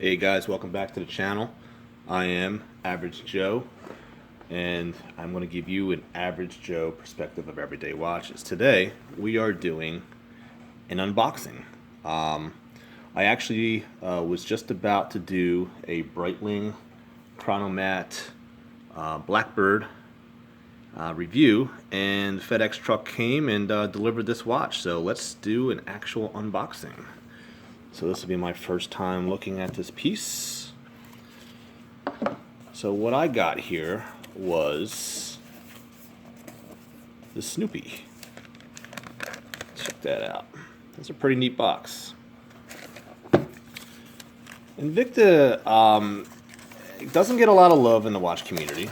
Hey guys, welcome back to the channel. I am Average Joe, and I'm going to give you an Average Joe perspective of everyday watches. Today, we are doing an unboxing. I actually was just about to do a Breitling Chronomat Blackbird review, and the FedEx truck came and delivered this watch. So let's do an actual unboxing. So this will be my first time looking at this piece. So what I got here was the Snoopy. Check that out. That's a pretty neat box. Invicta doesn't get a lot of love in the watch community.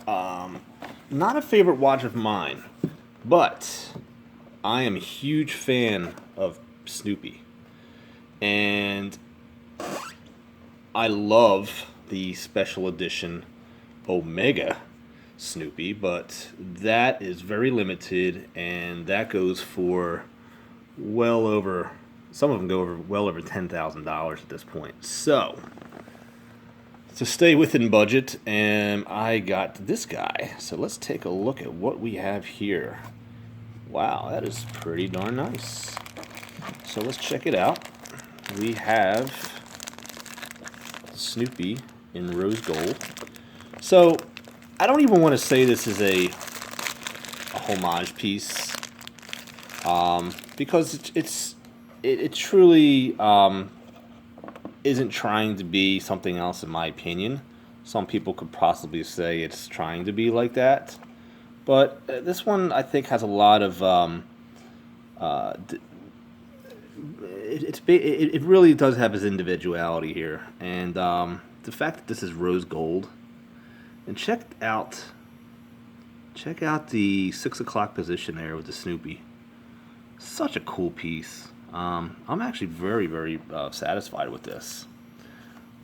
Not a favorite watch of mine, but I am a huge fan of Snoopy. And I love the special edition Omega Snoopy, but that is very limited, and that goes for well over, some of them go over well over $10,000 at this point. So to stay within budget, and I got this guy. So let's take a look at what we have here. Wow, that is pretty darn nice. So let's check it out. We have Snoopy in rose gold. So I don't even want to say this is a homage piece, because it truly isn't trying to be something else, in my opinion. Some people could possibly say it's trying to be like that, but this one I think has a lot of it really does have its individuality here, and the fact that this is rose gold, and check out the 6 o'clock position there with the Snoopy. Such a cool piece. I'm actually very satisfied with this.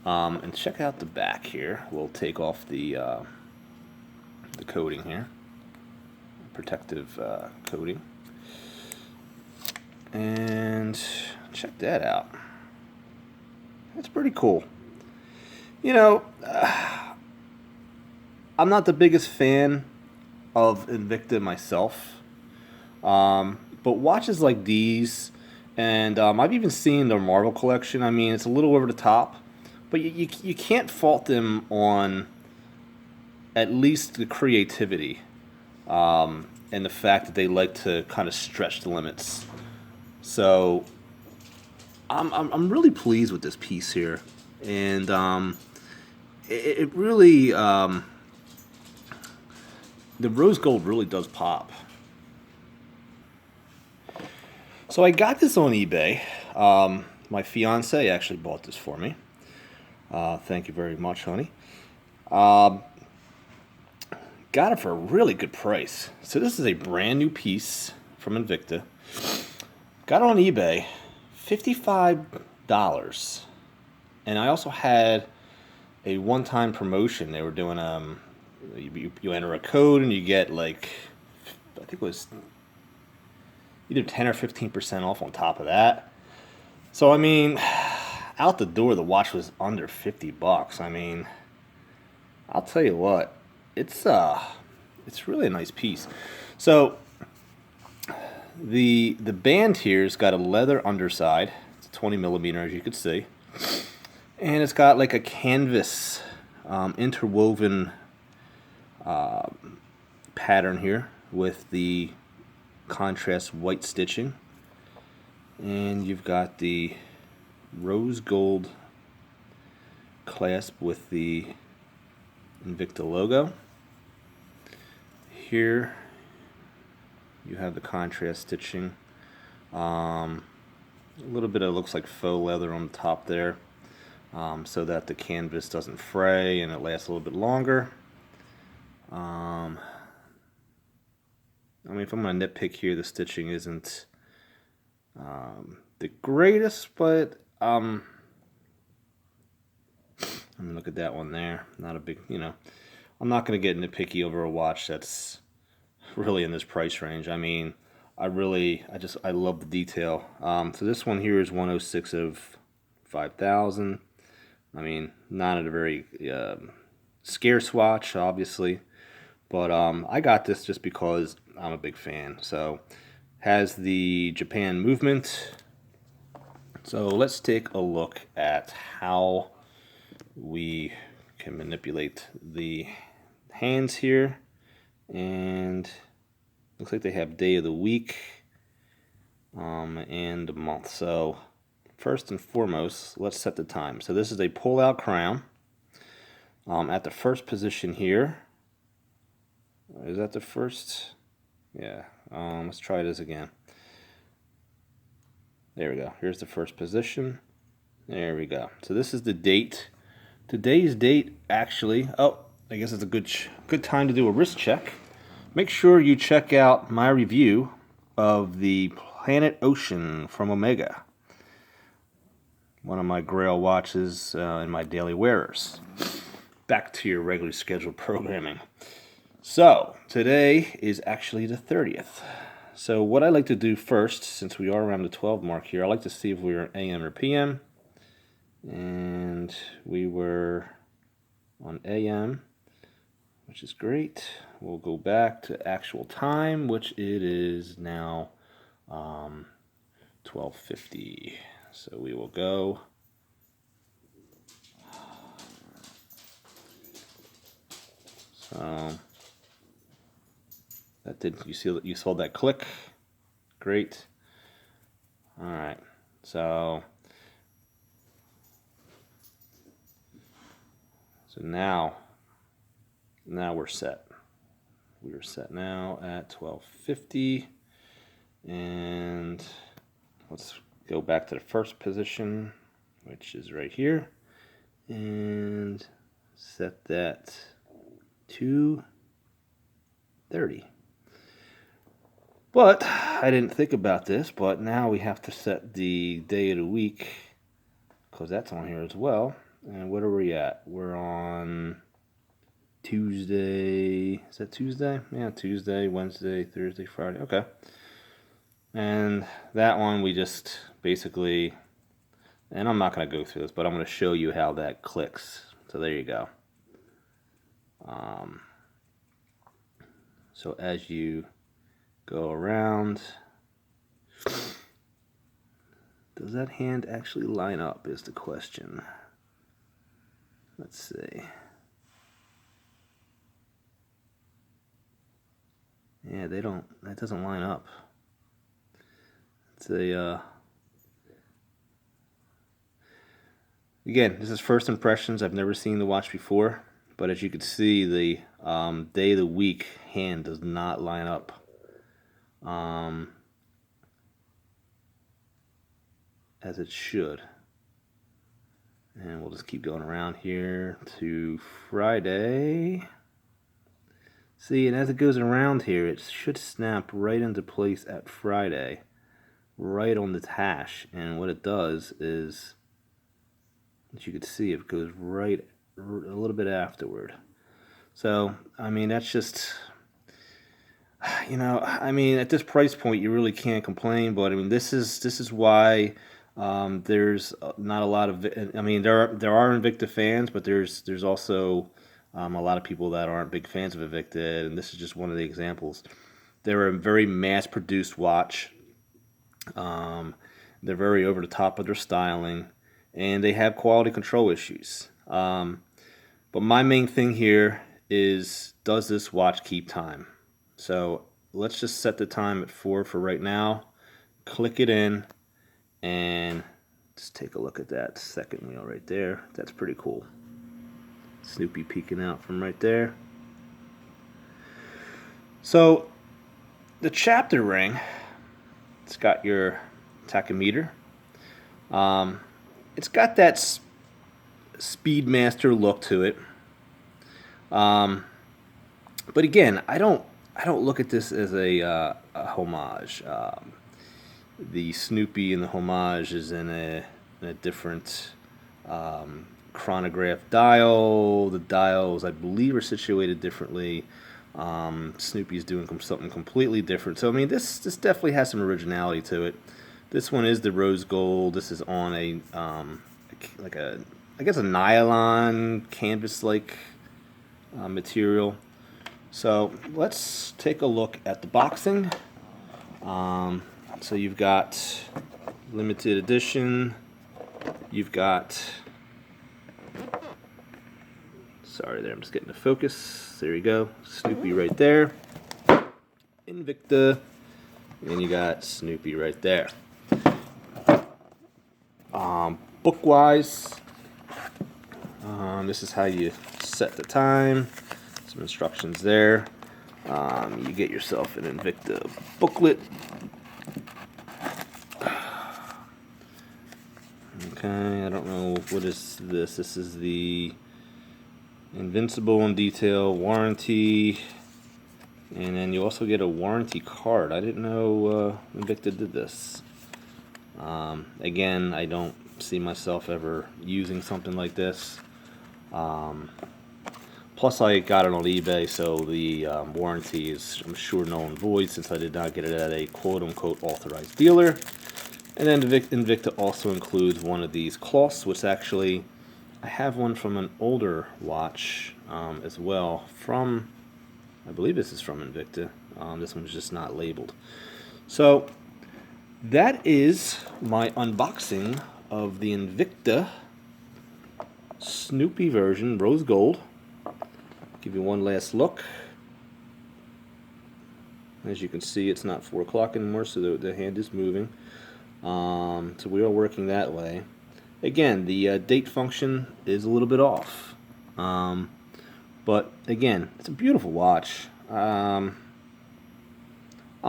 And check out the back here. We'll take off the coating here, protective coating. And check that out. That's pretty cool. You know, I'm not the biggest fan of Invicta myself, but watches like these, and I've even seen their Marvel collection. I mean, it's a little over the top, but you can't fault them on at least the creativity, and the fact that they like to kind of stretch the limits. So I'm really pleased with this piece here, and it really the rose gold really does pop. So I got this on eBay. My fiance actually bought this for me. Thank you very much, honey. Got it for a really good price. So this is a brand new piece from Invicta. Got it on eBay, $55, and I also had a one-time promotion. They were doing you enter a code and you get, like, I think it was either 10 or 15% off on top of that. So I mean, out the door the watch was under $50. I mean, I'll tell you what, it's really a nice piece. So the band here's got a leather underside. It's 20 millimeter, as you can see, and it's got like a canvas interwoven pattern here with the contrast white stitching, and you've got the rose gold clasp with the Invicta logo. Here you have the contrast stitching. A little bit of, looks like faux leather on the top there, so that the canvas doesn't fray and it lasts a little bit longer. I mean, if I'm going to nitpick here, the stitching isn't the greatest, but I mean, look at that one there. Not a big, I'm not going to get nitpicky over a watch that's really in this price range. I mean, I love the detail. So this one here is 106 of 5,000. I mean, not a very scarce watch, obviously, but I got this just because I'm a big fan. So, has the Japan movement. So let's take a look at how we can manipulate the hands here. And looks like they have day of the week and a month. So first and foremost, let's set the time. So this is a pull-out crown. At the first position here, is that the first? Yeah. Let's try this again. There we go. Here's the first position. There we go. So this is the date. Today's date, actually. Oh, I guess it's a good time to do a wrist check. Make sure you check out my review of the Planet Ocean from Omega. One of my Grail watches in my daily wearers. Back to your regularly scheduled programming. So, today is actually the 30th. So what I like to do first, since we are around the 12 mark here, I like to see if we were AM or PM. And we were on AM, which is great. We'll go back to actual time, which it is now 12:50. So we will go. So that did, you saw that click. Great. All right. So now we're set. We are set now at 12:50, and let's go back to the first position, which is right here, and set that to 30. But I didn't think about this, but now we have to set the day of the week, because that's on here as well. And what are we at? We're on Tuesday. Is that Tuesday? Yeah, Tuesday, Wednesday, Thursday, Friday. Okay. And that one we just basically, and I'm not going to go through this, but I'm going to show you how that clicks. So there you go. So as you go around, does that hand actually line up is the question. Let's see. Yeah, that doesn't line up. It's a, again, this is first impressions. I've never seen the watch before, but as you can see, the day of the week hand does not line up. As it should. And we'll just keep going around here to Friday. See, and as it goes around here, it should snap right into place at Friday, right on the hash. And what it does is, as you can see, it goes right a little bit afterward. So, I mean, that's just, I mean, at this price point, you really can't complain. But I mean, this is why there's not a lot of. I mean, there are Invicta fans, but there's also a lot of people that aren't big fans of Invicta, and this is just one of the examples. They're a very mass-produced watch. They're very over the top of their styling, and they have quality control issues. But my main thing here is, does this watch keep time? So let's just set the time at 4 for right now. Click it in, and just take a look at that second wheel right there. That's pretty cool. Snoopy peeking out from right there. So the chapter ring, it's got your tachometer. It's got that Speedmaster look to it. But again, I don't look at this as a homage. The Snoopy and the homage is in a different chronograph dial. The dials, I believe, are situated differently. Snoopy's doing something completely different. So I mean, this definitely has some originality to it. This one is the rose gold. This is on a like a I guess a nylon canvas-like material. So let's take a look at the boxing. So you've got limited edition. You've got, sorry there, I'm just getting the focus. There you go, Snoopy right there. Invicta, and you got Snoopy right there. Book-wise, this is how you set the time. Some instructions there. You get yourself an Invicta booklet. Okay, I don't know, what is this? This is the Invincible in Detail warranty. And then you also get a warranty card. I didn't know Invicta did this. Again, I don't see myself ever using something like this. Plus, I got it on eBay, so the warranty is, I'm sure, null and void since I did not get it at a quote-unquote authorized dealer. And then Invicta also includes one of these cloths, which actually, I have one from an older watch as well, from, I believe this is from Invicta. This one's just not labeled. So, that is my unboxing of the Invicta Snoopy version, rose gold. Give you one last look. As you can see, it's not 4 o'clock anymore, so the hand is moving. So we are working that way. Again, the date function is a little bit off. But again, it's a beautiful watch. I'm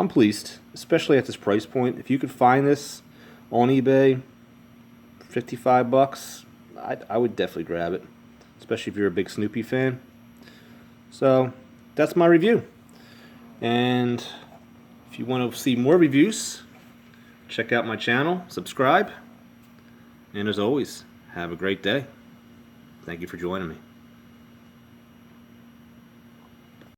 pleased, especially at this price point. If you could find this on eBay, $55, I would definitely grab it, especially if you're a big Snoopy fan. So that's my review. And if you want to see more reviews, check out my channel, subscribe, and as always, have a great day. Thank you for joining me.